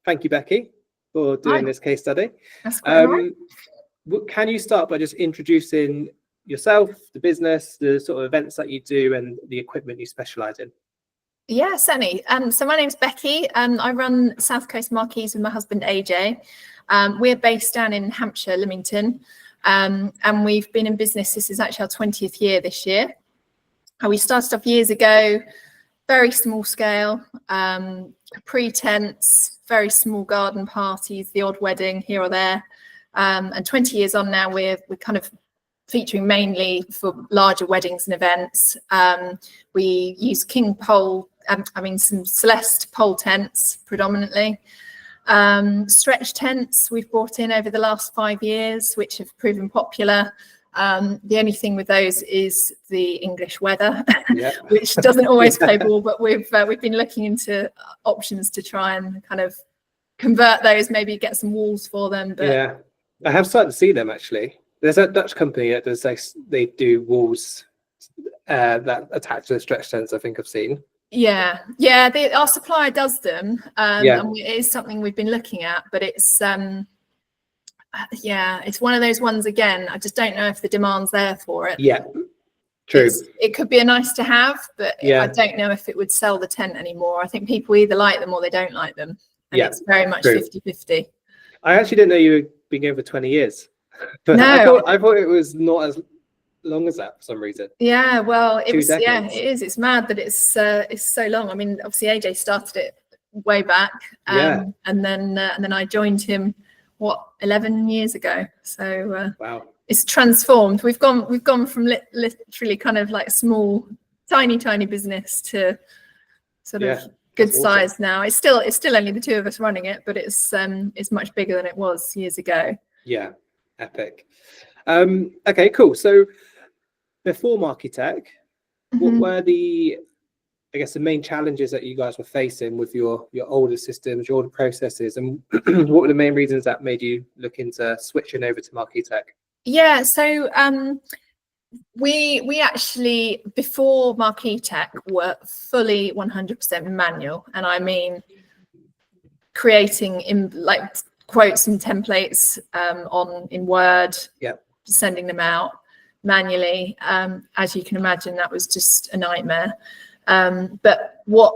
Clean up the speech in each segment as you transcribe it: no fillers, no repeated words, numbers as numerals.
thank you, Becky, for doing this case study. That's quite right. Can you start by just introducing yourself, the business, the sort of events that you do, and the equipment you specialise in? Yeah, certainly. So my name's Becky. I run South Coast Marquees with my husband AJ. We're based down in Hampshire, Lymington, and we've been in business. This is actually our 20th year this year. We started off years ago, very small scale, pre-tents, very small garden parties, the odd wedding here or there. And 20 years on now, we're kind of featuring mainly for larger weddings and events. We use some Celeste pole tents predominantly. Stretch tents we've brought in over the last 5 years, which have proven popular. The only thing with those is the English weather, which doesn't always play ball, but we've been looking into options to try and kind of convert those, maybe get some walls for them. But yeah, I have started to see them actually. There's a Dutch company that does they do walls that attach to the stretch tents. I think I've seen. Yeah, our supplier does them, and it is something we've been looking at, but it's it's one of those ones again. I just don't know if the demand's there for it. Yeah, true. It could be a nice to have, but I don't know if it would sell the tent anymore. I think people either like them or they don't like them, and it's very much 50-50. I actually didn't know you were been going for 20 years. But no, I thought it was not as long as that for some reason. Yeah, well, it 2 was. decades. Yeah, it is. It's mad that it's so long. I mean, obviously AJ started it way back, and then I joined him 11 years ago. So wow, it's transformed. We've gone from literally kind of like small, tiny business to sort of good size now. It's still only the two of us running it, but it's much bigger than it was years ago. Yeah, epic. Okay, cool. So before Marquee Tech, what were the main challenges that you guys were facing with your older systems, your older processes, and what were the main reasons that made you look into switching over to Marquee Tech? Yeah, so we actually, before Marquee Tech, were fully 100% manual, and I mean creating in like quotes and templates in Word, sending them out manually. As you can imagine, that was just a nightmare. But what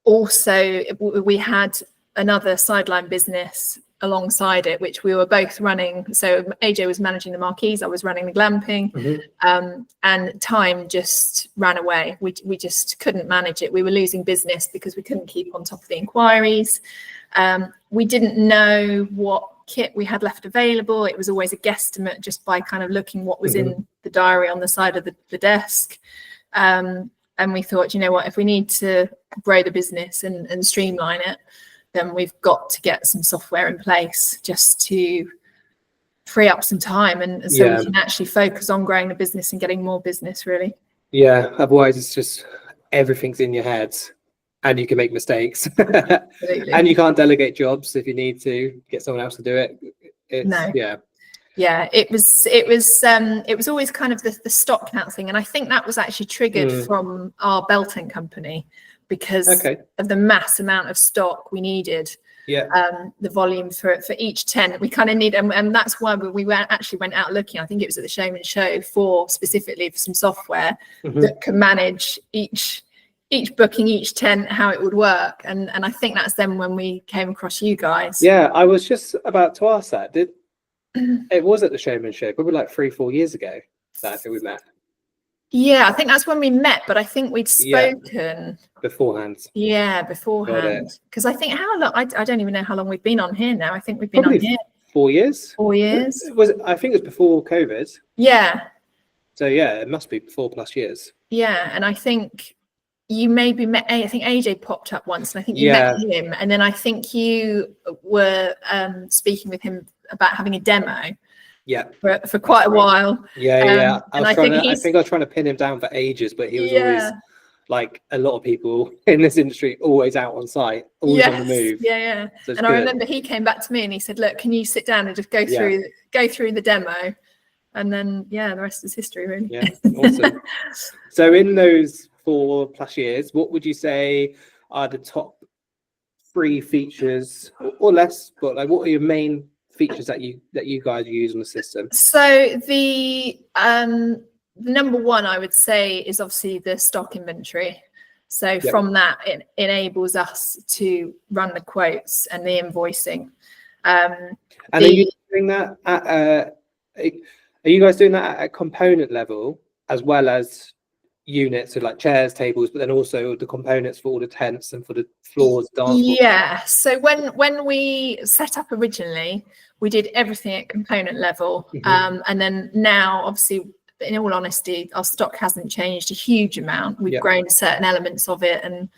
also, we had another sideline business alongside it, which we were both running. So AJ was managing the Marquees, I was running the glamping, and time just ran away. We just couldn't manage it. We were losing business because we couldn't keep on top of the inquiries. We didn't know what kit we had left available. It was always a guesstimate just by kind of looking what was in the diary on the side of the desk. And we thought, you know what, if we need to grow the business and streamline it, then we've got to get some software in place just to free up some time, and so we can actually focus on growing the business and getting more business, really. Yeah, otherwise it's just everything's in your head and you can make mistakes. Absolutely. And you can't delegate jobs if you need to get someone else to do it. It was always kind of the stock count thing, and I think that was actually triggered from our Belton company because of the mass amount of stock we needed. The volume for each tent we kind of need, and that's why we went out looking. I think it was at the Showman Show specifically for some software that could manage each booking, each tent, how it would work, and I think that's then when we came across you guys. I was just about to ask that. It was at the Showman Show probably like 3-4 years ago that I think we met. I think that's when we met, but I think we'd spoken beforehand. Beforehand, because I think how long, I don't even know how long we've been on here now. I think we've been probably on here 4 years. I think it was before COVID. So it must be 4+ years. And I think you maybe met, I think AJ popped up once, and I think you met him, and then I think you were speaking with him about having a demo for quite a while. I think I was trying to pin him down for ages, but he was always, like a lot of people in this industry, always out on site, always on the move. So and I remember he came back to me and he said, look, can you sit down and just go through the demo? And then the rest is history, really. Awesome. So in those 4+ years, what would you say are the top 3 features or less, but like what are your main features that you guys use on the system? So the number one I would say is obviously the stock inventory. So from that, it enables us to run the quotes and the invoicing. And are you doing that at are you guys doing that at a component level as well as units, so like chairs, tables, but then also the components for all the tents and for the floors, dance floors? Yeah. So when we set up originally, we did everything at component level, and then now, obviously, in all honesty, our stock hasn't changed a huge amount. We've grown certain elements of it and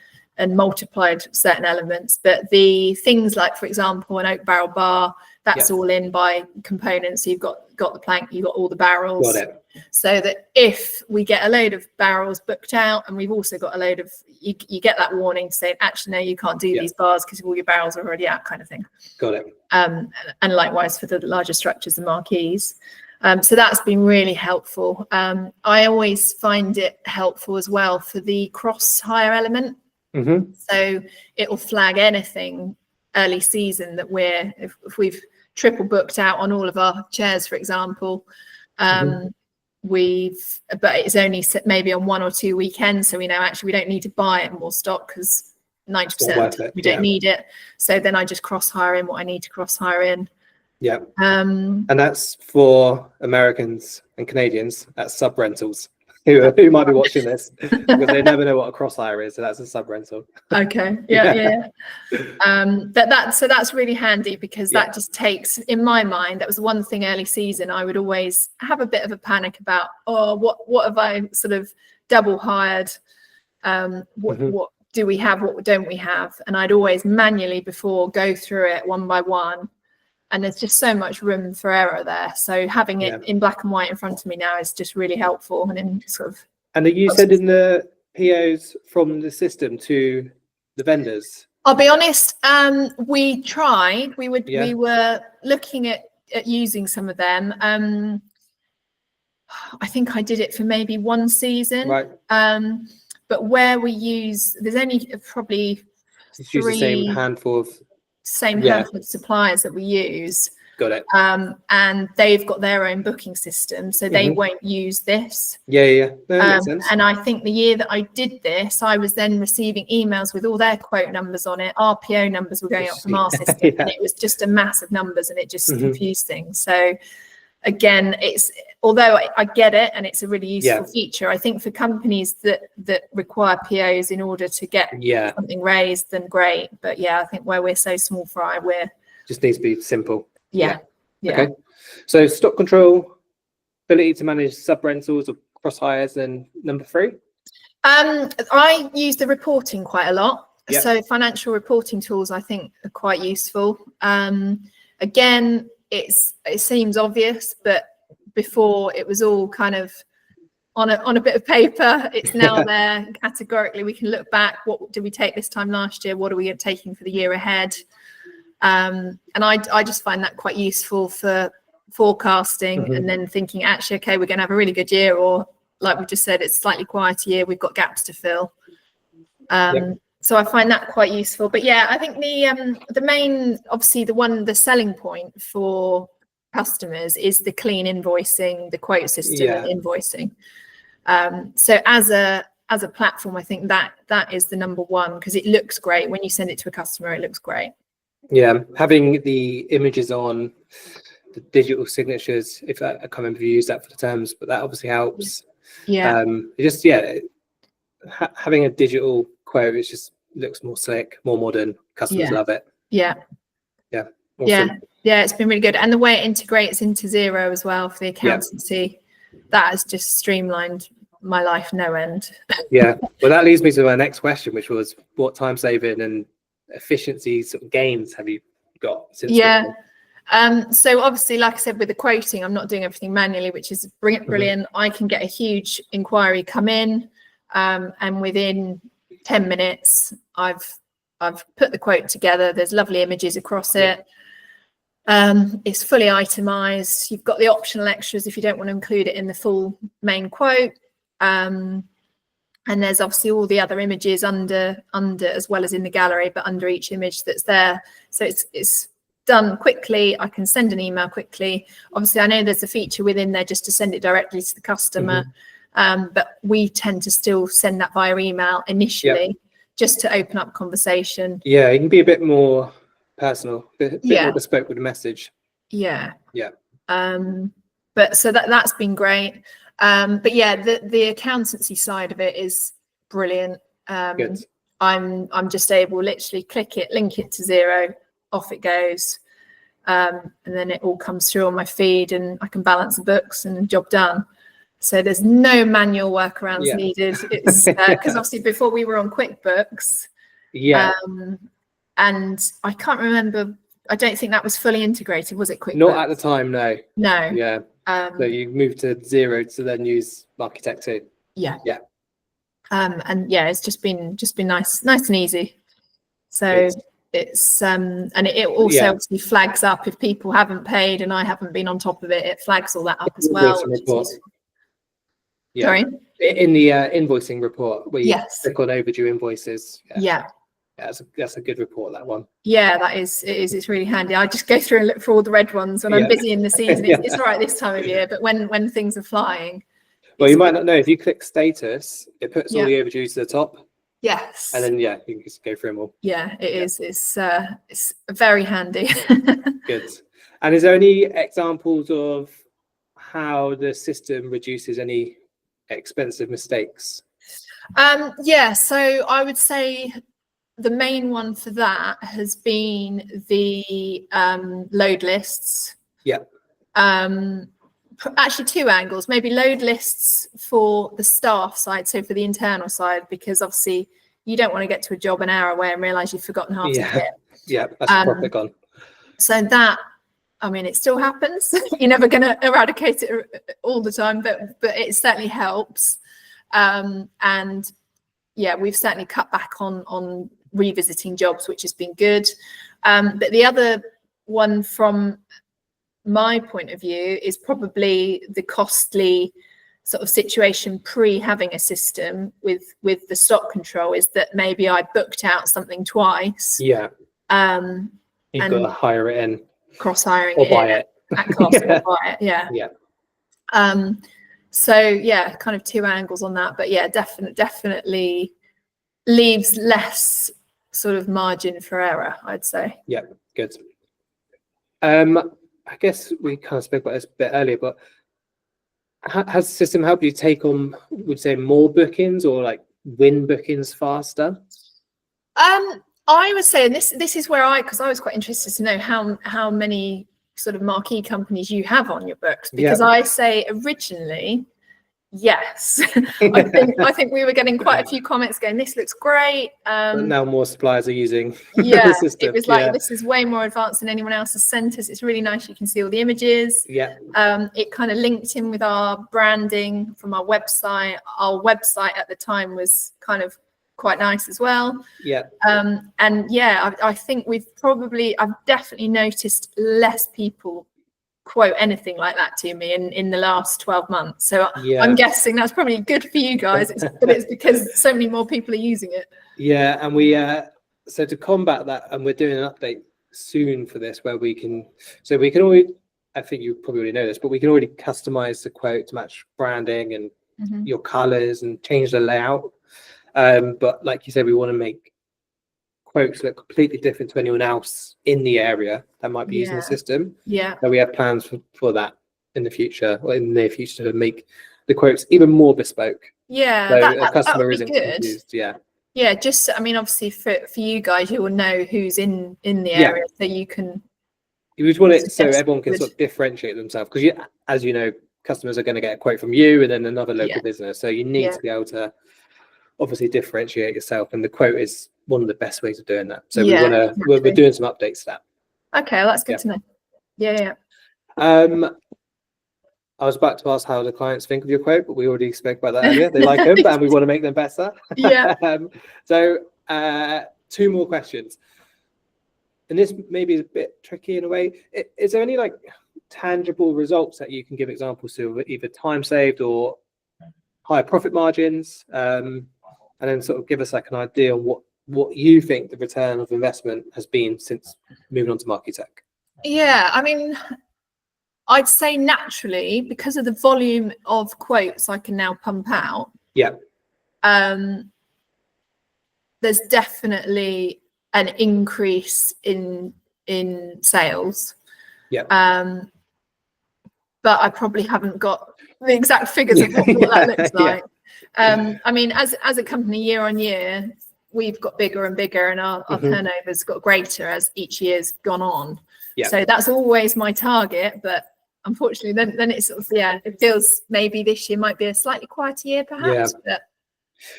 multiplied certain elements, but the things like, for example, an oak barrel bar, that's all in by components. So you've got the plank, you've got all the barrels. Got it. So that if we get a load of barrels booked out, and we've also got a load of, you get that warning saying, actually, no, you can't do these bars because all your barrels are already out, kind of thing. Got it. And likewise for the larger structures, the marquees. So that's been really helpful. I always find it helpful as well for the cross hire element. So it will flag anything early season that if we've triple booked out on all of our chairs, for example, but it's only maybe on 1 or 2 weekends, so we know actually we don't need to buy it more stock because 90% we don't need it. So then I just cross hire in what I need to cross hire in. And that's for Americans and Canadians, that's sub rentals who might be watching this because they never know what a cross hire is, so that's a sub rental. Okay. So that's really handy because that just takes, in my mind, that was the one thing early season I would always have a bit of a panic about. What have I sort of double hired? What do we have, what don't we have? And I'd always manually before go through it one by one. And there's just so much room for error there. So having it in black and white in front of me now is just really helpful. And in sort of. And are you sending the POs from the system to the vendors? I'll be honest. We tried. We were looking at using some of them. I think I did it for maybe 1 season. Right. But where we use, there's only probably it's 3. Use the same handful of suppliers that we use. Got it. And they've got their own booking system, so they won't use this. No, that makes sense. And I think the year that I did this, I was then receiving emails with all their quote numbers on it. RPO numbers were going up from our system, and it was just a massive numbers, and it just confused things. So again, although I get it and it's a really useful feature, I think for companies that require POs in order to get something raised, then great. But I think where we're so small fry, we're just needs to be simple. Okay. So stock control, ability to manage sub rentals or cross hires, and number 3. I use the reporting quite a lot. So financial reporting tools I think are quite useful. Again, it seems obvious, but before it was all kind of on a bit of paper. It's now there categorically. We can look back. What did we take this time last year? What are we taking for the year ahead? And I just find that quite useful for forecasting and then thinking, actually, okay, we're going to have a really good year, or like we just said, it's a slightly quieter year. We've got gaps to fill. So I find that quite useful. But I think the main, obviously, the selling point for customers is the clean invoicing, the quote system and invoicing. So as a platform, I think that is the number one, because it looks great when you send it to a customer. It looks great. Having the images on the digital signatures, if I can't remember if you use that for the terms, but that obviously helps. Having a digital quote, it just looks more slick, more modern. Customers love it. Awesome. It's been really good. And the way it integrates into Xero as well for the accountancy, that has just streamlined my life no end. Well, that leads me to my next question, which was what time saving and efficiency sort of gains have you got since? So obviously, like I said, with the quoting, I'm not doing everything manually, which is brilliant. I can get a huge inquiry come in, and within 10 minutes, I've put the quote together. There's lovely images across it. It's fully itemized. You've got the optional extras if you don't want to include it in the full main quote. And And there's obviously all the other images under as well as in the gallery, but under each image that's there. So it's done quickly. I can send an email quickly. Obviously, I know there's a feature within there just to send it directly to the customer, but we tend to still send that via email initially, just to open up conversation. Yeah, it can be a bit more personal, a bit more bespoke with the message. Yeah. Yeah. But so that's been great. But yeah, the accountancy side of it is brilliant. Good. I'm just able literally click it, link it to Xero, off it goes, and then it all comes through on my feed, and I can balance the books and job done. So there's no manual workarounds needed. It's because obviously before we were on QuickBooks, and I can't remember. I don't think that was fully integrated, was it? QuickBooks? Not at the time, no. No. Yeah. So you moved to Xero to then use Marquee too. Yeah. Yeah. And yeah, it's just been nice and easy. So it's and it also obviously flags up if people haven't paid and I haven't been on top of it. It flags all that up as well. Yeah. Sorry. In the invoicing report where you click on overdue invoices. Yeah. That's a good report, that one. Yeah, it is. It's really handy. I just go through and look for all the red ones when I'm busy in the season. It's all right this time of year, but when things are flying. Well, you might not know, if you click status, it puts all the overdues to the top. Yes. And then you can just go through them all. Yeah, it is. It's very handy. Good. And is there any examples of how the system reduces any expensive mistakes? Yeah, so I would say the main one for that has been the load lists. Yeah. Actually, two angles. Maybe load lists for the staff side, so for the internal side, because obviously you don't want to get to a job an hour away and realise you've forgotten half the kit. Yeah, that's a topic on. So that, I mean, it still happens. You're never going to eradicate it all the time, but it certainly helps. And yeah, we've certainly cut back on revisiting jobs, which has been good. But the other one from my point of view is probably the costly sort of situation pre having a system with the stock control, is that maybe I booked out something twice. Yeah. You've got to hire it in. Cross hiring or buy it at cost or buy it. Yeah. Yeah. So yeah, kind of two angles on that, but yeah, definitely leaves less sort of margin for error, I'd say. Yeah, good. I guess we kind of spoke about this a bit earlier, but has the system helped you take on, would say, more bookings or like win bookings faster? I would say, and this is where because I was quite interested to know how many sort of marquee companies you have on your books, because I say originally, yes. I think we were getting quite a few comments going, this looks great. But now more suppliers are using the system. It was like, this is way more advanced than anyone else has sent us. It's really nice. You can see all the images. Yeah. It kind of linked in with our branding from our website. Our website at the time was kind of quite nice as well. Yeah. And yeah, I think I've definitely noticed less people quote anything like that to me in the last 12 months. So I'm guessing that's probably good for you guys, but it's because so many more people are using it. Yeah, and we so to combat that, and we're doing an update soon for this where we can already, I think you probably already know this, but we can already customize the quote to match branding and your colors and change the layout. But like you said, we want to make quotes look completely different to anyone else in the area that might be using the system. Yeah. So we have plans for that in the future, or in the near future, to make the quotes even more bespoke. Yeah. So a customer isn't confused. Yeah. Yeah. Just, I mean, obviously for you guys, you will know who's in the area, so you can. You just want it so everyone can sort of differentiate themselves, because as you know, customers are going to get a quote from you and then another local business. So you need to be able to obviously differentiate yourself, and the quote is one of the best ways of doing that. So we're doing some updates to that. Okay, well, that's good to know. Yeah. I was about to ask how the clients think of your quote, but we already spoke about that earlier. They like them, and we want to make them better. Yeah. So two more questions, and this maybe is a bit tricky in a way. Is there any like tangible results that you can give examples to, either time saved or higher profit margins? and then sort of give us like an idea on what you think the return of investment has been since moving on to Marquee Tech. Yeah, I mean, I'd say naturally, because of the volume of quotes I can now pump out, Yeah. There's definitely an increase in sales. Yeah. But I probably haven't got the exact figures of what that looks like. I mean, as a company, year on year, we've got bigger and bigger, and our turnover's got greater as each year's gone on. Yeah. So that's always my target, but unfortunately, then it's sort of, it feels maybe this year might be a slightly quieter year, perhaps. Yeah. But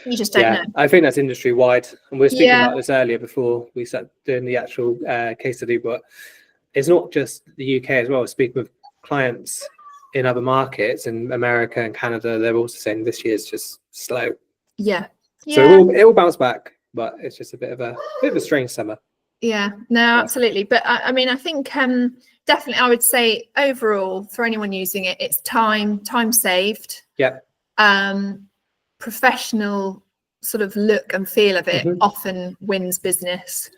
you just don't know. I think that's industry wide, and we were speaking about this earlier before we started doing the actual case study. But it's not just the UK as well. Speaking with clients in other markets in America and Canada, they're also saying this year's just slow. Yeah. So it will bounce back, but it's just a bit of a strange summer. Yeah, no, absolutely. But I mean, I think definitely I would say overall for anyone using it, it's time saved. Yeah. Professional sort of look and feel of it often wins business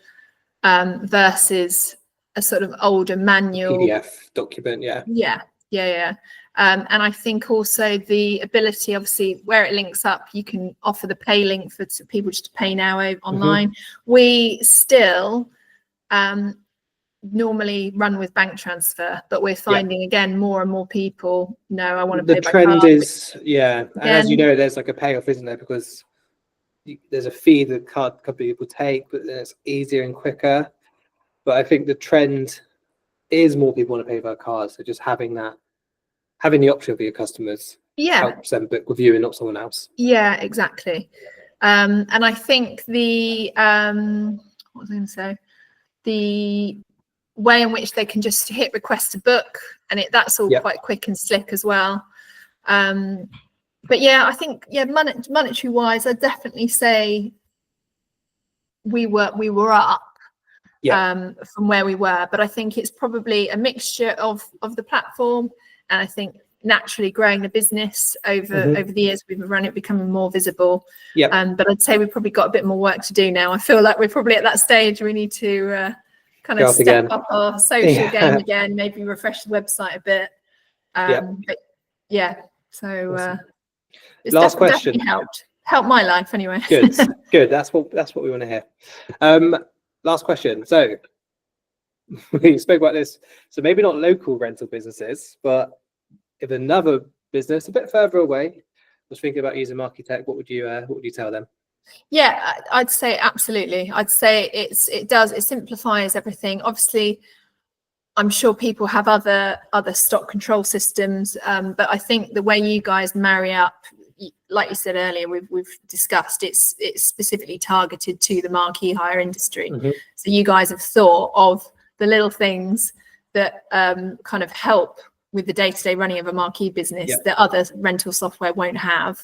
versus a sort of older manual PDF document. Yeah. And I think also the ability, obviously, where it links up, you can offer the pay link for people just to pay now online. We still normally run with bank transfer, but we're finding again more and more people know I want to pay by card. The trend is and as you know, there's like a payoff, isn't there? Because there's a fee that card company will take, but then it's easier and quicker. But I think the trend is more people want to pay by card. So just having the option for your customers helps them book with you and not someone else. Yeah, exactly. And I think the what was I going to say? The way in which they can just hit request to book, and that's all quite quick and slick as well. But I think monetary wise, I'd definitely say we were up from where we were, but I think it's probably a mixture of the platform, and I think naturally growing the business over the years we've run it, becoming more visible. But I'd say we've probably got a bit more work to do now. I feel like we're probably at that stage we need to kind of step up our social game again, maybe refresh the website a bit. But so awesome. It's Last question. Definitely helped my life anyway. Good. That's what we want to hear. Last question. So we spoke about this. So maybe not local rental businesses, but if another business a bit further away was thinking about using Marquee Tech, what would you tell them? Yeah, I'd say absolutely. I'd say it simplifies everything. Obviously, I'm sure people have other stock control systems, but I think the way you guys marry up, like you said earlier, we've discussed, it's specifically targeted to the marquee hire industry. So you guys have thought of the little things that kind of help with the day-to-day running of a marquee business that other rental software won't have.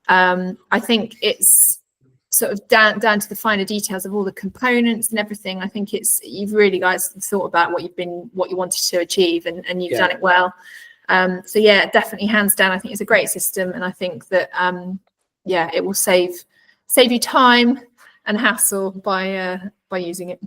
I think it's sort of down to the finer details of all the components and everything. I think you've really guys thought about what you wanted to achieve, and you've done it well. So definitely hands down, I think it's a great system, and I think that it will save you time and hassle by using it.